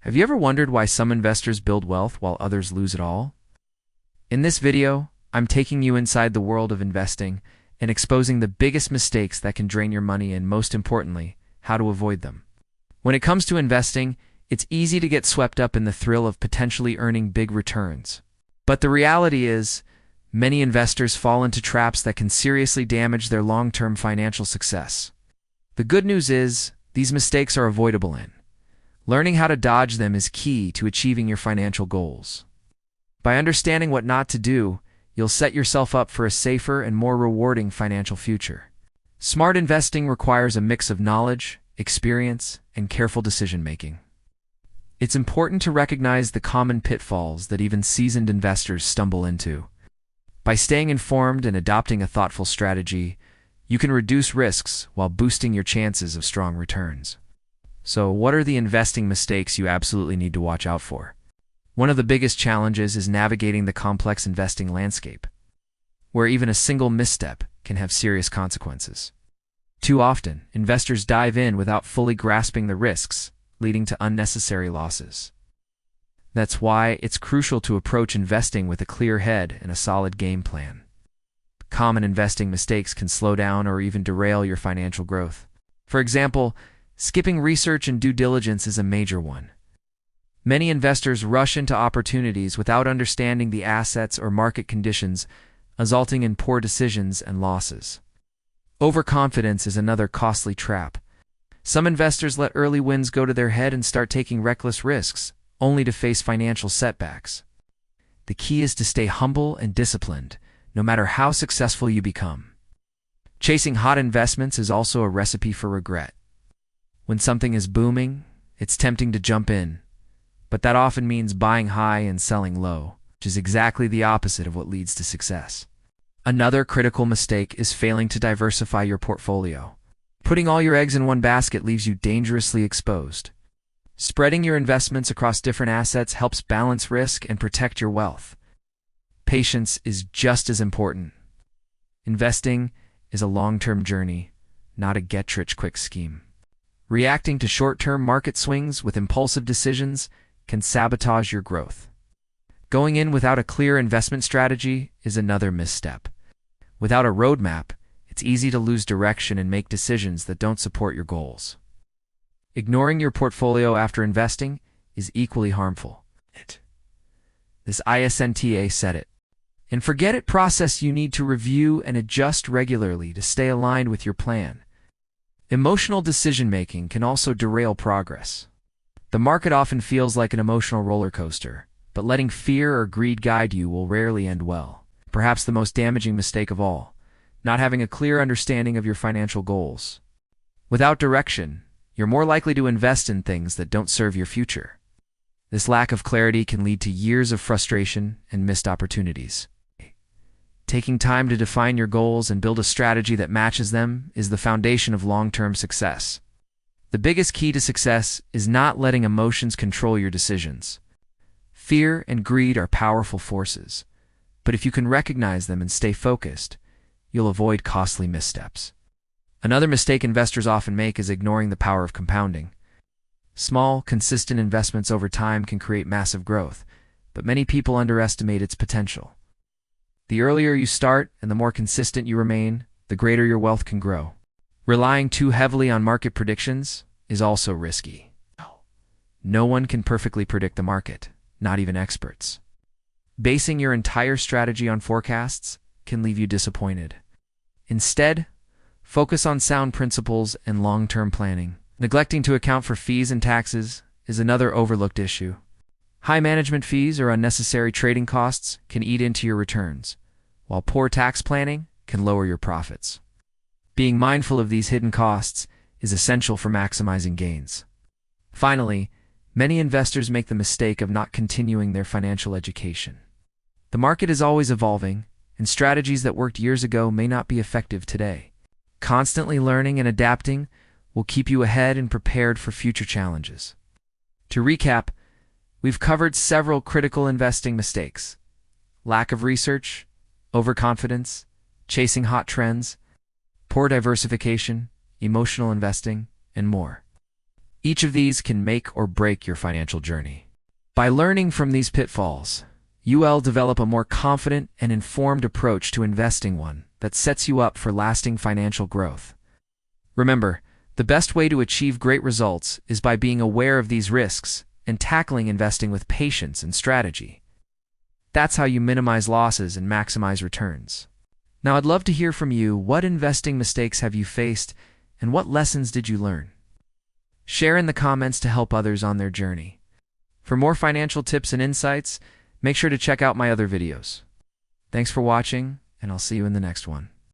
Have you ever wondered why some investors build wealth while others lose it all? In this video, I'm taking you inside the world of investing and exposing the biggest mistakes that can drain your money and, most importantly, how to avoid them. When it comes to investing, it's easy to get swept up in the thrill of potentially earning big returns. But the reality is, many investors fall into traps that can seriously damage their long-term financial success. The good news is, these mistakes are avoidable, and learning how to dodge them is key to achieving your financial goals. By understanding what not to do, you'll set yourself up for a safer and more rewarding financial future. Smart investing requires a mix of knowledge, experience, and careful decision-making. It's important to recognize the common pitfalls that even seasoned investors stumble into. By staying informed and adopting a thoughtful strategy, you can reduce risks while boosting your chances of strong returns. So, what are the investing mistakes you absolutely need to watch out for? One of the biggest challenges is navigating the complex investing landscape, where even a single misstep can have serious consequences. Too often, investors dive in without fully grasping the risks, leading to unnecessary losses. That's why it's crucial to approach investing with a clear head and a solid game plan. Common investing mistakes can slow down or even derail your financial growth. For example, skipping research and due diligence is a major one. Many investors rush into opportunities without understanding the assets or market conditions, resulting in poor decisions and losses. Overconfidence is another costly trap. Some investors let early wins go to their head and start taking reckless risks, only to face financial setbacks. The key is to stay humble and disciplined, no matter how successful you become. Chasing hot investments is also a recipe for regret. When something is booming, it's tempting to jump in, but that often means buying high and selling low, which is exactly the opposite of what leads to success. Another critical mistake is failing to diversify your portfolio. Putting all your eggs in one basket leaves you dangerously exposed. Spreading your investments across different assets helps balance risk and protect your wealth. Patience is just as important. Investing is a long-term journey, not a get-rich-quick scheme. Reacting to short-term market swings with impulsive decisions can sabotage your growth. Going in without a clear investment strategy is another misstep. Without a roadmap, it's easy to lose direction and make decisions that don't support your goals. Ignoring your portfolio after investing is equally harmful. This ISNTA said it. And forget it process you need to review and adjust regularly to stay aligned with your plan. Emotional decision-making can also derail progress. The market often feels like an emotional roller coaster, but letting fear or greed guide you will rarely end well. Perhaps the most damaging mistake of all, not having a clear understanding of your financial goals. Without direction, you're more likely to invest in things that don't serve your future. This lack of clarity can lead to years of frustration and missed opportunities. Taking time to define your goals and build a strategy that matches them is the foundation of long-term success. The biggest key to success is not letting emotions control your decisions. Fear and greed are powerful forces, but if you can recognize them and stay focused, you'll avoid costly missteps. Another mistake investors often make is ignoring the power of compounding. Small, consistent investments over time can create massive growth, but many people underestimate its potential. The earlier you start and the more consistent you remain, the greater your wealth can grow. Relying too heavily on market predictions is also risky. No one can perfectly predict the market, not even experts. Basing your entire strategy on forecasts can leave you disappointed. Instead, focus on sound principles and long-term planning. Neglecting to account for fees and taxes is another overlooked issue. High management fees or unnecessary trading costs can eat into your returns, while poor tax planning can lower your profits. Being mindful of these hidden costs is essential for maximizing gains. Finally, many investors make the mistake of not continuing their financial education. The market is always evolving, and strategies that worked years ago may not be effective today. Constantly learning and adapting will keep you ahead and prepared for future challenges. To recap, we've covered several critical investing mistakes: lack of research, overconfidence, chasing hot trends, poor diversification, emotional investing, and more. Each of these can make or break your financial journey. By learning from these pitfalls, you'll develop a more confident and informed approach to investing, one that sets you up for lasting financial growth. Remember, the best way to achieve great results is by being aware of these risks and tackling investing with patience and strategy. That's how you minimize losses and maximize returns. Now, I'd love to hear from you. What investing mistakes have you faced, and what lessons did you learn? Share in the comments to help others on their journey. For more financial tips and insights, make sure to check out my other videos. Thanks for watching, and I'll see you in the next one.